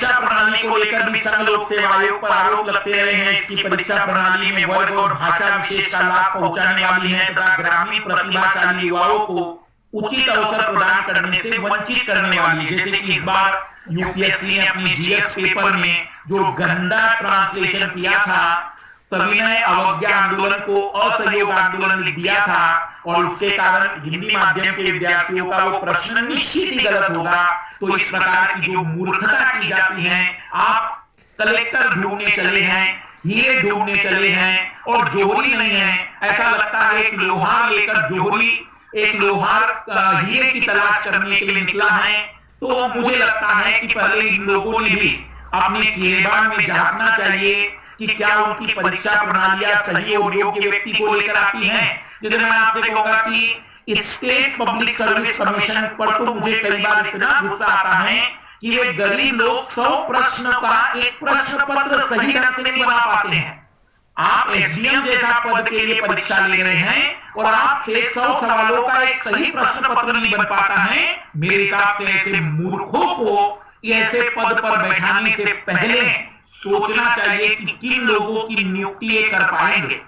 परीक्षा प्रणाली को लेकर भी संघ लोक सेवा आयोग पर आरोप लगते रहे हैं। इसकी परीक्षा प्रणाली में वर्ग और भाषा विशेष का लाभ पहुंचाने वाली है तथा ग्रामीण प्रतिभाशाली युवाओं को उचित अवसर प्रदान करने से वंचित करने वाली है। जैसे कि इस बार यूपीएससी ने अपनी जीएस पेपर में जो गंदा ट्रांसलेशन किया था, सविनय अवज्ञा आंदोलन को असहयोग आंदोलन लिख दिया था और उसके कारण हिंदी माध्यम के विद्यार्थियों का वो प्रश्न निश्चित ही गलत होगा। तो इस प्रकार की जो मूर्खता की जाती है, आप कलेक्टर ढूंढने चले हैं, हीरे ढूंढने चले हैं और जोहरी नहीं है। ऐसा लगता है एक लोहार लेकर जोहरी, एक लोहार हीरे की तलाश करने के लिए निकला है। तो मुझे लगता है कि पहले इन लोगों ने भी अपने गिरेबान में झांकना चाहिए कि क्या उनकी परीक्षा प्रणालियां सही और योग्य व्यक्ति को लेकर आती हैं। जैसे मैं आपसे कहूंगा कि स्टेट पब्लिक सर्विस कमीशन पर तो मुझे कई बार इतना गुस्सा आता है कि वे गरीब लोग 100 प्रश्न का एक प्रश्न पत्र सही ढंग से नहीं बना पाते हैं। आप एसडीएम जैसा पद के लिए परीक्षा ले रहे हैं और आपसे 100 सवालों का एक सही प्रश्न पत्र नहीं बन पाता है। मेरे हिसाब से ऐसे मूर्खों को ऐसे पद पर बैठाने से पहले सोचना चाहिए कि किन लोगों की नियुक्ति ये कर पाएंगे।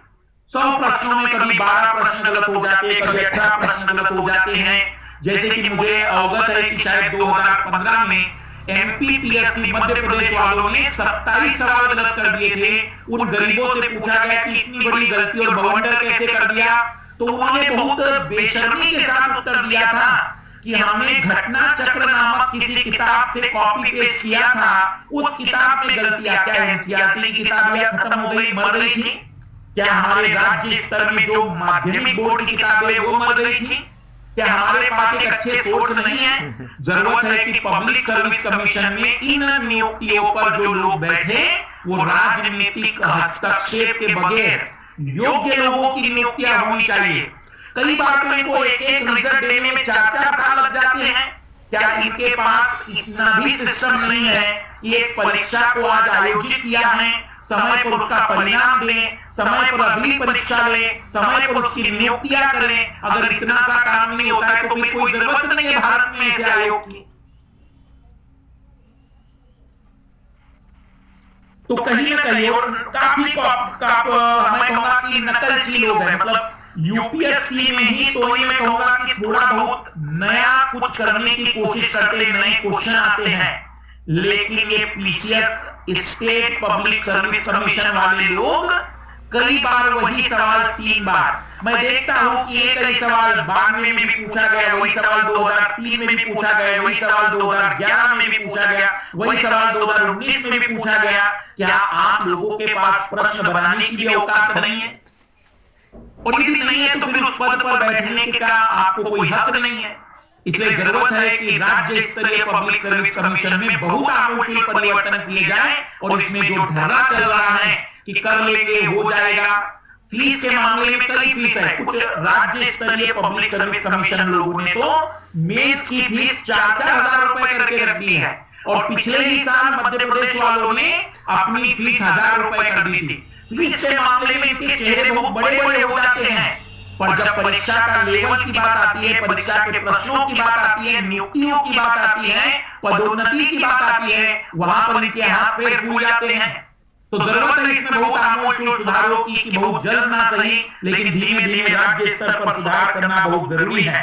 100 प्रश्नों में कभी 12 प्रश्न गलत हो जाते हैं, कभी 18 प्रश्न गलत हो जाते हैं। जैसे कि मुझे अवगत है कि शायद 2015 में एमपीपीएससी मध्य प्रदेश वालों ने 27 सवाल गलत कर दिए थे। उन गरीबों से पूछा गया कि इतनी बड़ी गलती और बवंडर कैसे कर दिया, तो उन्होंने बहुत बेशर्मी के साथ उत्तर दिया था कि हमने घटना चक्र नामक किसी किताब से कॉपी पेस्ट किया था। उस किताब में गलतियां, क्या एनसीईआरटी की किताबें खत्म हो गई, मर गई थी? क्या हमारे राज्य स्तर में जो माध्यमिक बोर्ड की किताबें वो मर गई थी? क्या हमारे पास एक अच्छे सोर्स नहीं है? जरूरत है कि पब्लिक सर्विस कमीशन में इन नियुक्तियों पर जो लोग बैठे वो राजनीतिक हस्तक्षेप के बगैर योग्य लोगों की नियुक्तियां होनी चाहिए। कई बार तो इनको एक रिजल्ट देने में 4-4 साल लग जाते हैं। क्या इनके पास इतना भी सिस्टम नहीं है कि एक परीक्षा को आज आयोजित किया है, समय पर उसका परिणाम दें, समय पर अगली परीक्षा लें, समय पर उसकी नियुक्तियां करें? अगर इतना सा काम नहीं होता है तो फिर कोई जरूरत नहीं है भारत में ऐसे आयोग की। तो कहीं ना कहीं और काफी मैं कहूंगा कि नकलची लोग हैं। मतलब यूपीएससी में ही तो मैं कहूंगा कि थोड़ा बहुत नया कुछ करने की कोशिश करते हैं, नए क्वेश्चन आते हैं, लेकिन ये PCS state public service commission वाले लोग कई बार वही सवाल 3 बार, मैं देखता हूं कि एक ही सवाल 92 में भी पूछा गया, वही सवाल 2003 में भी पूछा गया, वही सवाल 2011 में भी पूछा गया, वही सवाल 2019 में भी पूछा गया। क्या आप लोगों के पास प्रश्न बनाने की भी औकात नहीं है? और यदि नहीं है तो फिर उस पद पर बैठने का आपको कोई हक नहीं है। इसलिए जरूरत है कि राज्य स्तरीय पब्लिक सर्विस कमीशन में बहुत आमूल परिवर्तन किए जाए और इसमें जो ढर्रा चल रहा है कि कर लेंगे हो जाएगा, फीस के मामले में कई फीस है। कुछ राज्य स्तरीय पब्लिक सर्विस कमीशन लोगों ने तो मेंस की फीस 4-4 हजार रुपए करके रख दी है और पिछले ही साल मध्य प्रदेश वालों ने अपनी फीस 1000 रुपए कर दी थी। फीस के मामले में इनके चेहरे बहुत बड़े बड़े हो जाते हैं, पर जब परीक्षा का लेवल की बात आती है, परीक्षा के प्रश्नों की बात आती है, नियुक्तियों की बात आती है, पदोन्नति की बात आती है, वहां पर इनके हाथ पैर फूल जाते हैं। तो जरूरत है इसमें बहुत आमूल सुधारों की, बहुत जल्द ना सही लेकिन धीमे धीमे राज्य स्तर पर सुधार करना बहुत जरूरी है।